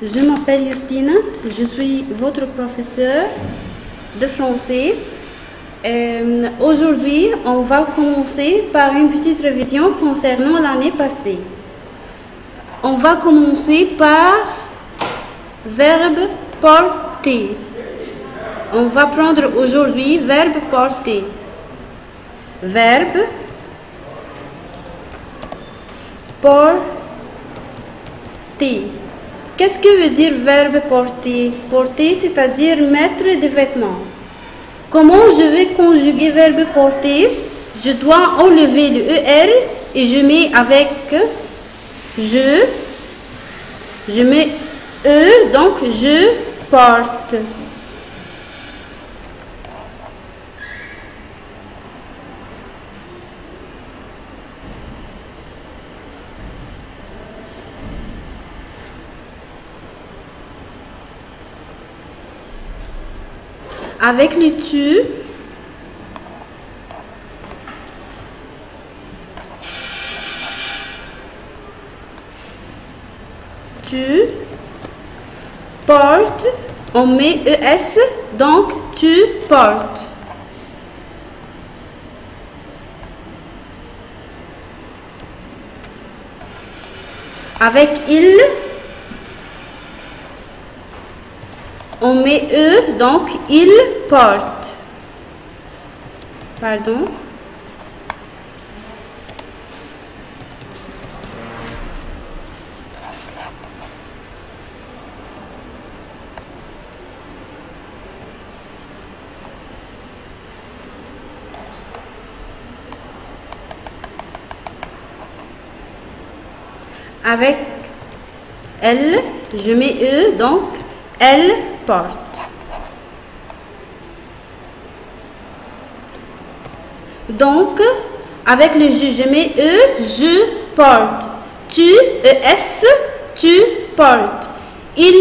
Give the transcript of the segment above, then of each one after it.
Je m'appelle Justine, je suis votre professeur de français. Aujourd'hui, on va commencer par une petite révision concernant l'année passée. On va commencer par verbe porter. On va prendre aujourd'hui verbe porter. Verbe porter. Qu'est-ce que veut dire verbe porter? Porter, c'est-à-dire mettre des vêtements. Comment je vais conjuguer verbe porter? Je dois enlever le ER et je mets avec je mets E, donc je porte. Avec le tu, portes, on met ES, donc tu portes. Avec il, on met E, donc il porte. Pardon. Avec elle, je mets E, donc elle porte. Donc, avec le je mets E, je porte. Tu, ES, tu portes. Il,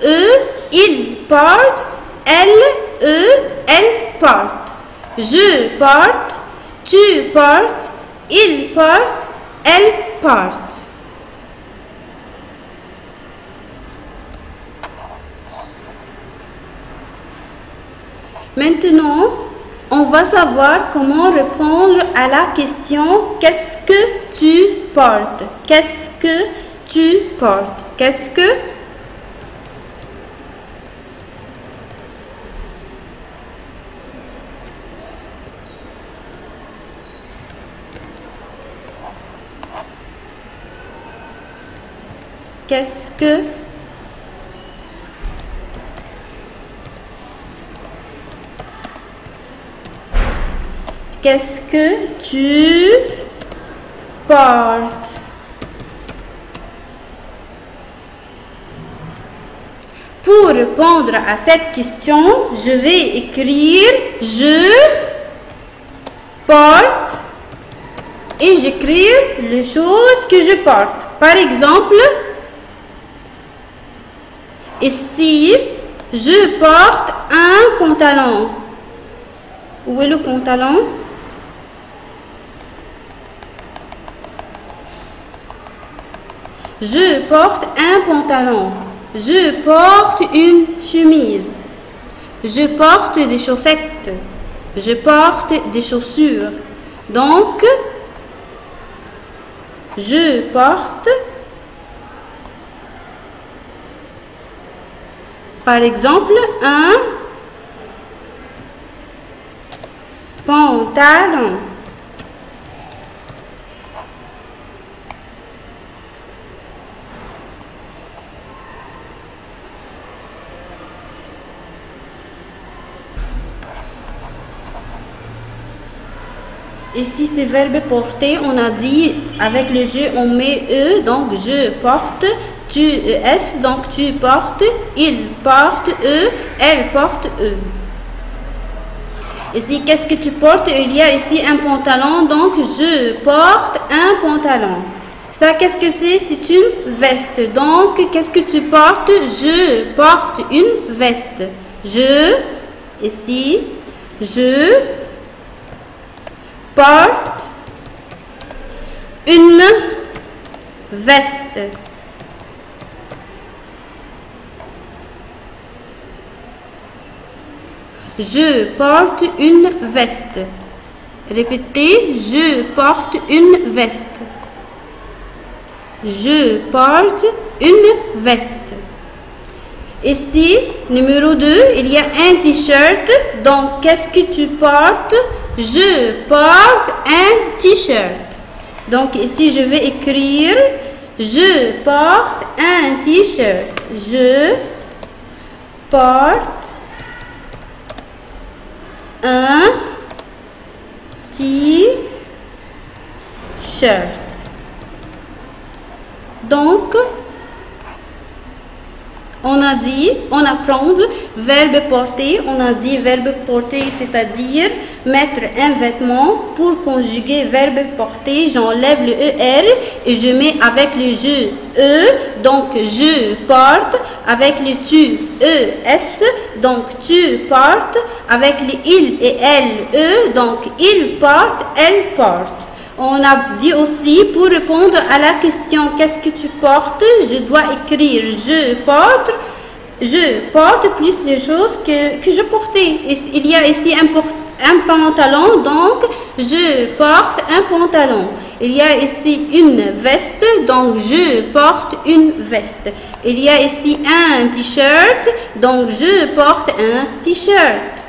E, il porte. Elle, E, elle porte. Je porte, tu portes, il porte, elle porte. Maintenant, on va savoir comment répondre à la question qu'est-ce que tu portes? Qu'est-ce que tu portes? Qu'est-ce que? Qu'est-ce que? Qu'est-ce que tu portes? Pour répondre à cette question, je vais écrire je porte et j'écris les choses que je porte. Par exemple, ici, je porte un pantalon. Où est le pantalon? Je porte un pantalon. Je porte une chemise. Je porte des chaussettes. Je porte des chaussures. Donc, je porte, par exemple, un pantalon. Ici, c'est verbe porter. On a dit avec le je, on met E, donc je porte. Tu, ES, donc tu portes. Il porte E. Elle porte E. Ici, qu'est-ce que tu portes? Il y a ici un pantalon, donc je porte un pantalon. Ça, qu'est-ce que c'est? C'est une veste. Donc, qu'est-ce que tu portes? Je porte une veste. Je, ici, je porte une veste. Je porte une veste. Répétez, je porte une veste. Je porte une veste. Ici, numéro 2, il y a un t-shirt. Donc, qu'est-ce que tu portes? Je porte un t-shirt. Donc, ici, je vais écrire je porte un t-shirt. Je porte un t-shirt. Donc, on apprend verbe porter. On a dit verbe porter, c'est-à-dire mettre un vêtement. Pour conjuguer verbe porter, j'enlève le ER et je mets avec le je E. Donc, je porte avec le tu ES. Donc, tu portes avec le il et elle E. Donc, il porte, elle porte. On a dit aussi, pour répondre à la question « Qu'est-ce que tu portes ?» je dois écrire « Je porte plus les choses que je portais. » Il y a ici un pantalon, donc je porte un pantalon. Il y a ici une veste, donc je porte une veste. Il y a ici un t-shirt, donc je porte un t-shirt.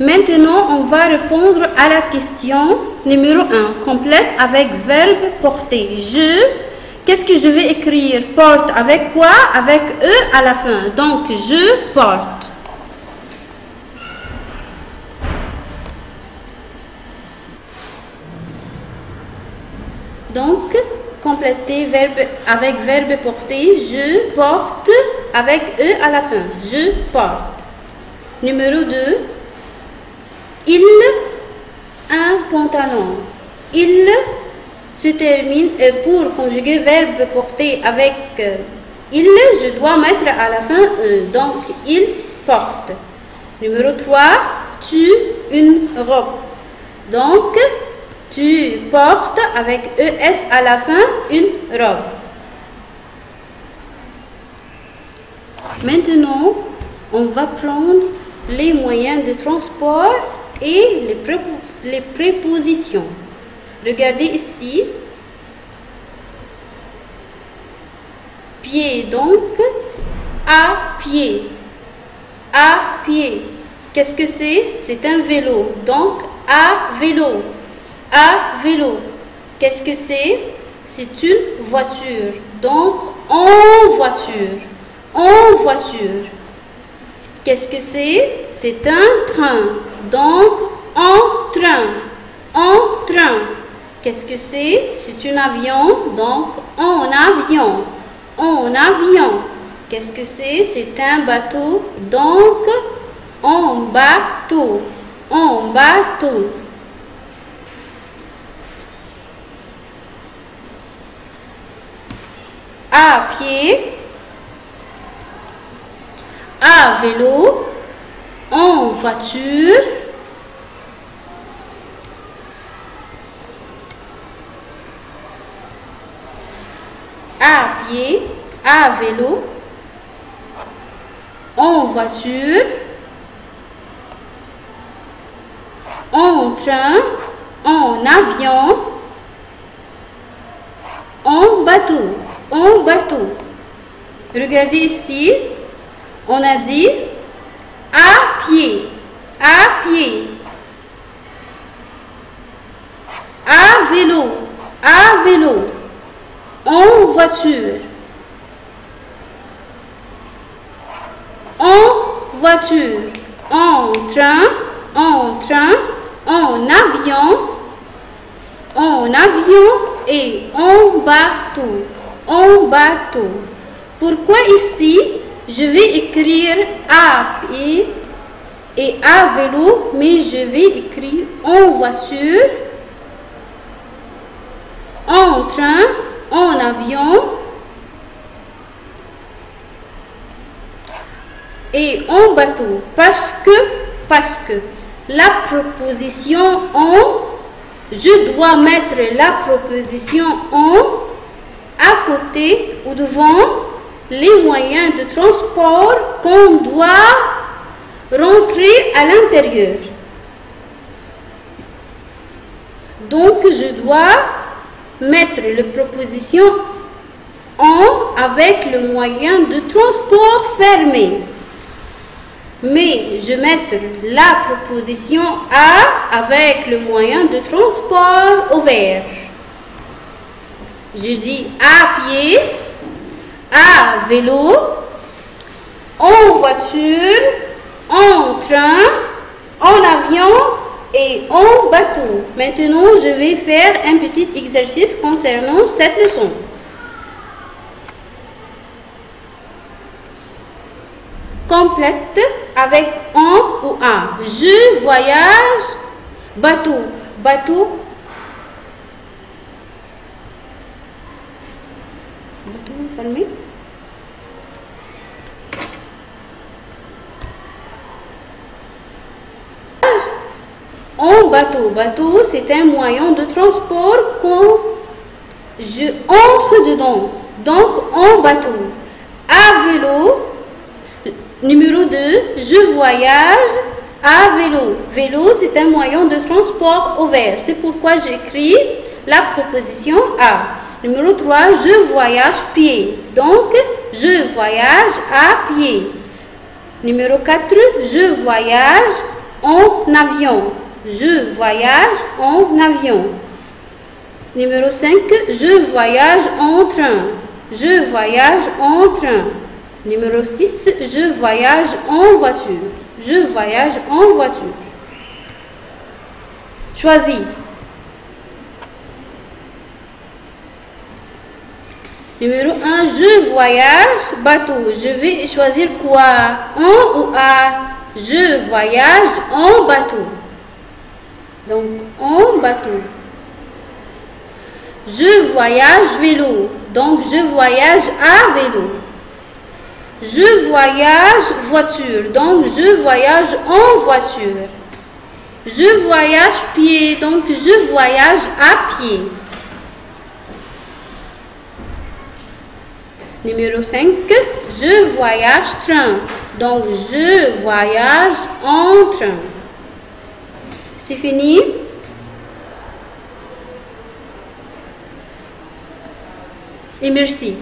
Maintenant, on va répondre à la question numéro 1. Complète avec verbe porter. Qu'est-ce que je vais écrire? Porte avec quoi? Avec E à la fin. Donc, je porte. Donc, compléter verbe avec verbe porter. Je porte avec E à la fin. Je porte. Numéro 2. Il un pantalon. Il se termine pour conjuguer verbe porter avec il, je dois mettre à la fin E. Donc, il porte. Numéro 3, tu une robe. Donc, tu portes avec ES à la fin une robe. Maintenant, on va prendre les moyens de transport et les prépositions. Regardez ici. Pied, donc, à pied. À pied. Qu'est-ce que c'est? C'est un vélo. Donc, à vélo. À vélo. Qu'est-ce que c'est? C'est une voiture. Donc, en voiture. En voiture. Qu'est-ce que c'est? C'est un train. Donc, en train. En train. Qu'est-ce que c'est? C'est un avion. Donc, en avion. En avion. Qu'est-ce que c'est? C'est un bateau. Donc, en bateau. En bateau. À pied. À vélo. En voiture. À pied, à vélo, en voiture, en train, en avion, en bateau, en bateau. Regardez ici, on a dit à pied, à pied, à vélo, à vélo. En voiture. En voiture. En train. En train. En avion. En avion. Et en bateau. En bateau. Pourquoi ici, je vais écrire à pied et à vélo, mais je vais écrire en voiture, en train, en avion et en bateau? Parce que la proposition en, je dois mettre la proposition en à côté ou devant les moyens de transport qu'on doit rentrer à l'intérieur. Donc, je dois mettre la proposition en avec le moyen de transport fermé. Mais je vais mettre la proposition à avec le moyen de transport ouvert. Je dis à pied, à vélo, en voiture, en train, en avion et en bateau. Maintenant, je vais faire un petit exercice concernant cette leçon. Complète avec en ou à. Je voyage, bateau, bateau. Bateau fermé. En bateau. Bateau, c'est un moyen de transport quand je entre dedans. Donc, en bateau. À vélo. Numéro 2, je voyage à vélo. Vélo, c'est un moyen de transport ouvert. C'est pourquoi j'écris la proposition à. Numéro 3, je voyage pied. Donc, je voyage à pied. Numéro 4, je voyage en avion. Je voyage en avion. Numéro 5, je voyage en train. Je voyage en train. Numéro 6, je voyage en voiture. Je voyage en voiture. Choisis. Numéro 1, je voyage bateau. Je vais choisir quoi? En ou à? Je voyage en bateau. Donc, en bateau. Je voyage vélo. Donc, je voyage à vélo. Je voyage voiture, donc je voyage en voiture. Je voyage pied, donc je voyage à pied. Numéro 5, je voyage train, donc je voyage en train. C'est fini? Et merci.